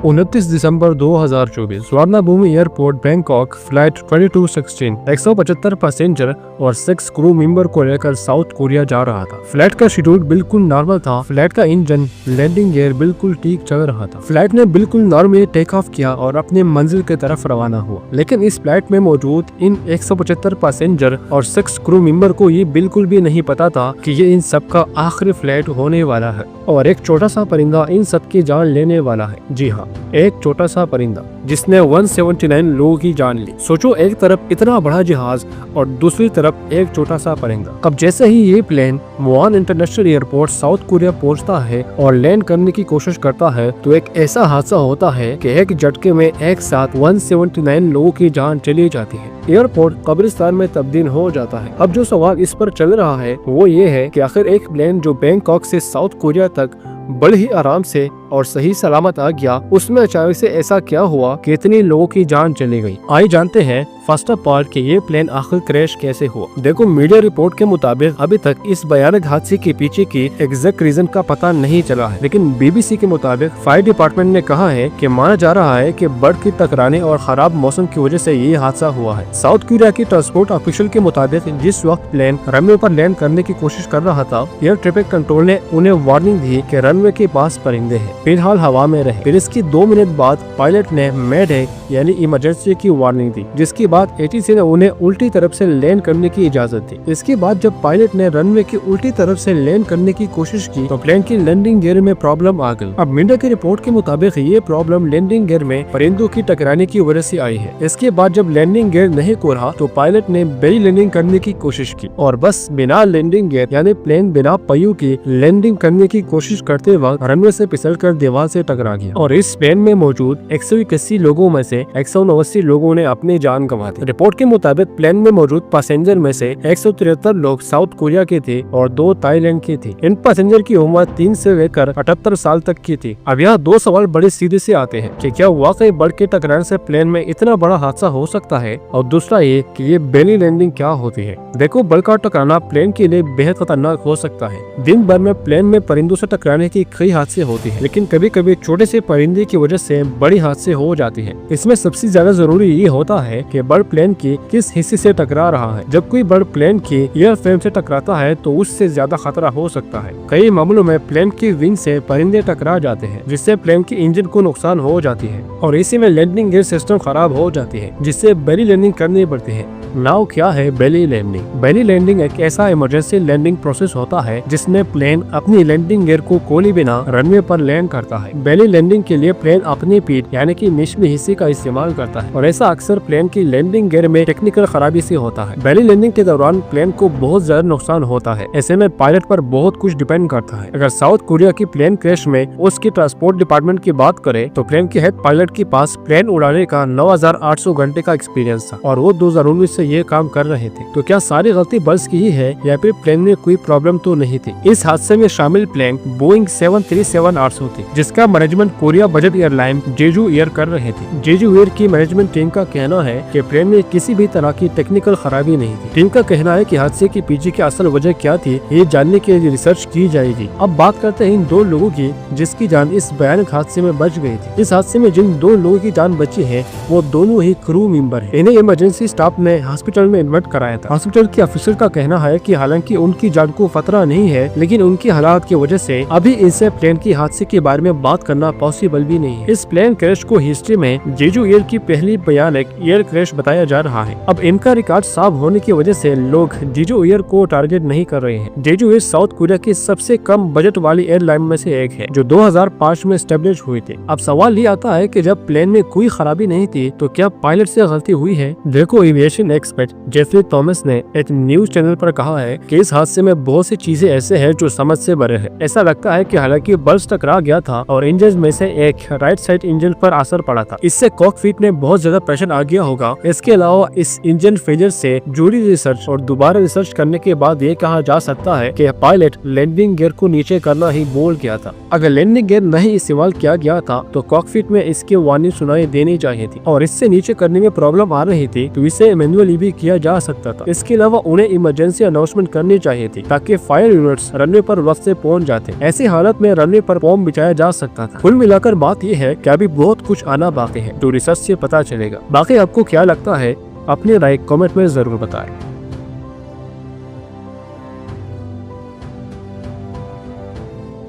29 दिसंबर 2024 Swarnabhumi airport Bangkok flight 2216 175 passenger और 6 crew member को लेकर साउथ कोरिया जा रहा था। फ्लाइट का शेड्यूल बिल्कुल नॉर्मल था। फ्लाइट का इंजन, लैंडिंग गियर बिल्कुल ठीक चल रहा था। फ्लाइट ने बिल्कुल नॉर्मली टेक ऑफ किया और अपने मंजिल की तरफ रवाना हुआ। लेकिन इस फ्लाइट में मौजूद इन 175 पैसेंजर और 6 क्रू मेंबर को ये बिल्कुल भी नहीं पता था कि ये इन सब का आखिरी फ्लाइट होने वाला है और एक छोटा सा परिंदा इन सब की जान लेने वाला है। जी हाँ, एक छोटा सा परिंदा जिसने 179 लोगों की जान ली। सोचो, एक तरफ इतना बड़ा जहाज और दूसरी तरफ एक छोटा सा परिंदा। अब जैसे ही ये plane Muan international airport South Korea पहुंचता है और लैंड करने की कोशिश करता है तो एक ऐसा हादसा होता है कि एक झटके में एक साथ 179 लोगों की जान चली जाती है। एयरपोर्ट कब्रिस्तान में तब्दील हो जाता है। अब जो सवाल इस पर चल रहा है वो ये है कि आखिर एक प्लेन जो बैंकॉक से साउथ कोरिया तक बड़े ही आराम से और सही सलामत आ गया, उसमें अचानक से ऐसा क्या हुआ कि इतने लोगों की जान चली गई। आइए जानते हैं फर्स्ट ऑफ ऑल कि ये प्लेन आखिर क्रैश कैसे हुआ। देखो, मीडिया रिपोर्ट के मुताबिक अभी तक इस भयानक हादसे के पीछे की एग्जैक्ट रीजन का पता नहीं चला है, लेकिन BBC के मुताबिक फायर डिपार्टमेंट ने कहा है कि माना जा रहा है कि बर्ड की टकराने और खराब मौसम की वजह से ये हादसा हुआ है। साउथ कोरिया की ट्रांसपोर्ट ऑफिशियल के मुताबिक जिस वक्त प्लेन रनवे पर लैंड करने की कोशिश कर रहा था, एयर ट्रैफिक कंट्रोल ने उन्हें वार्निंग दी कि रनवे के पास परिंदे हैं, फिलहाल हवा में रहे। फिर इसकी 2 मिनट बाद पायलट ने मैड है यानी इमरजेंसी की वार्निंग दी, जिसके बाद ATC ने उन्हें उल्टी तरफ से लैंड करने की इजाजत दी। इसके बाद जब पायलट ने रनवे की उल्टी तरफ से लैंड करने की कोशिश की तो प्लेन की लैंडिंग गियर में प्रॉब्लम आ गई। अब मीडिया की रिपोर्ट के मुताबिक ये प्रॉब्लम लैंडिंग गियर में परिंदों की टकराने की वजह से आई है। इसके बाद जब लैंडिंग गियर नहीं खुला तो पायलट ने बेली लैंडिंग करने की कोशिश की और बस बिना लैंडिंग गियर यानी प्लेन बिना पहियों की लैंडिंग करने की कोशिश करते वक्त रनवे से फिसलकर दीवार से टकरा गया और इस प्लेन में मौजूद 181 लोगों में से 189 लोगों ने अपनी जान गंवा दी। रिपोर्ट के मुताबिक प्लेन में मौजूद पैसेंजर में से 173 लोग साउथ कोरिया के थे और 2 थाईलैंड के थे। इन पैसेंजर की उम्र 3 से लेकर 78 साल तक की थी। अब यहाँ 2 सवाल बड़े सीधे से आते हैं कि क्या वाकई बर्ड के टकराने से प्लेन में इतना बड़ा हादसा हो सकता है, और दूसरा ये कि ये बेली लैंडिंग क्या होती है। देखो, बर्ड का टकराना प्लेन के लिए बेहद खतरनाक हो सकता है। दिन भर में प्लेन में परिंदों से टकराने की कई हादसे होती है, लेकिन कभी कभी छोटे से परिंदे की वजह से बड़ी हादसे हो जाती है। इसमें सबसे ज्यादा जरूरी ये होता है कि बर्ड प्लेन की किस हिस्से से टकरा रहा है। जब कोई बर्ड प्लेन की एयर फ्रेम से टकराता है तो उससे ज्यादा खतरा हो सकता है। कई मामलों में प्लेन की विंग से परिंदे टकरा जाते हैं, जिससे प्लेन की इंजन को नुकसान हो जाती है और इसी में लैंडिंग गियर सिस्टम खराब हो जाती है, जिससे बेली लैंडिंग करनी पड़ती है। नाउ क्या है बेली लैंडिंग? बेली लैंडिंग एक ऐसा इमरजेंसी लैंडिंग प्रोसेस होता है जिसमें प्लेन अपनी लैंडिंग गियर को खोले बिना रनवे पर लैंड करता है। बेली लैंडिंग के लिए प्लेन अपनी पीठ यानी कि निचले हिस्से का इस्तेमाल करता है और ऐसा अक्सर प्लेन की लैंडिंग गियर में टेक्निकल खराबी से होता है। बेली लैंडिंग के दौरान प्लेन को बहुत ज्यादा नुकसान होता है। ऐसे में पायलट पर बहुत कुछ डिपेंड करता है। अगर साउथ कोरिया की प्लेन क्रैश में उसकी ट्रांसपोर्ट डिपार्टमेंट की बात करें तो प्लेन के हेड पायलट के पास प्लेन उड़ाने का 9800 घंटे का एक्सपीरियंस था और वो 2019 से ये काम कर रहे थे। तो क्या सारी गलती बस की ही है या फिर प्लेन में कोई प्रॉब्लम तो नहीं थी? इस हादसे में शामिल प्लेन बोइंग 737-800 थी, जिसका मैनेजमेंट कोरिया बजट एयरलाइन जेजू एयर कर रहे थे। जेजू एयर की मैनेजमेंट टीम का कहना है कि प्लेन में किसी भी तरह की टेक्निकल खराबी नहीं थी। टीम का कहना है कि हादसे के पीछे की असल वजह क्या थी, ये जानने के लिए रिसर्च की जाएगी। अब बात करते हैं इन 2 लोगों की जिसकी जान इस भयानक हादसे में बच गई थी। इस हादसे में जिन 2 लोगों की जान बची है वो दोनों ही क्रू मेंबर हैं। इन्हें इमरजेंसी स्टाफ ने हॉस्पिटल में एडमिट कराया था। हॉस्पिटल के ऑफिसर का कहना है कि हालांकि उनकी जान को खतरा नहीं है, लेकिन उनकी हालात की वजह से अभी इनसे प्लेन की हादसे के बारे में बात करना पॉसिबल भी नहीं है। इस प्लेन क्रैश को हिस्ट्री में जेजू एयर की पहली भयानक एयर क्रैश बताया जा रहा है। अब इनका रिकॉर्ड साफ होने की वजह से लोग जेजू एयर को टारगेट नहीं कर रहे हैं। जेजू एयर साउथ कोरिया की सबसे कम बजट वाली एयरलाइन में से एक है, जो 2005 में एस्टेब्लिश हुई थी। अब सवाल ये आता है कि जब प्लेन में कोई खराबी नहीं थी तो क्या पायलट से गलती हुई है? देखो, एविएशन एक्सपर्ट जेफरी थॉमस ने एक न्यूज चैनल पर कहा है कि इस हादसे में बहुत सी चीजें ऐसे हैं जो समझ से परे है। ऐसा लगता है कि हालांकि बल्ब टकरा गया था और इंजन में से एक राइट साइड इंजन पर असर पड़ा था, इससे कॉकपिट में बहुत ज्यादा प्रेशर आ गया होगा। इसके अलावा इस इंजन फेलियर से जुड़ी रिसर्च और दोबारा रिसर्च करने के बाद ये कहा जा सकता है कि पायलट लैंडिंग गियर को नीचे करना ही भूल गया था। अगर लैंडिंग गियर नहीं इस्तेमाल किया गया था तो कॉकपिट में इसकी वार्निंग सुनाई देनी चाहिए थी और इससे नीचे करने में प्रॉब्लम आ रही थी तो इसे मैनुअल मैनुअली भी किया जा सकता था। इसके अलावा उन्हें इमरजेंसी अनाउंसमेंट करनी चाहिए थी ताकि फायर यूनिट्स रनवे पर वक्त से पहुंच जाते। ऐसी हालत में रनवे पर बॉम्ब बिछाया जा सकता था। कुल मिलाकर बात यह है कि अभी बहुत कुछ आना बाकी है, जो रिसर्च से पता चलेगा। बाकी आपको क्या लगता है, अपनी राय कमेंट में जरूर बताएं।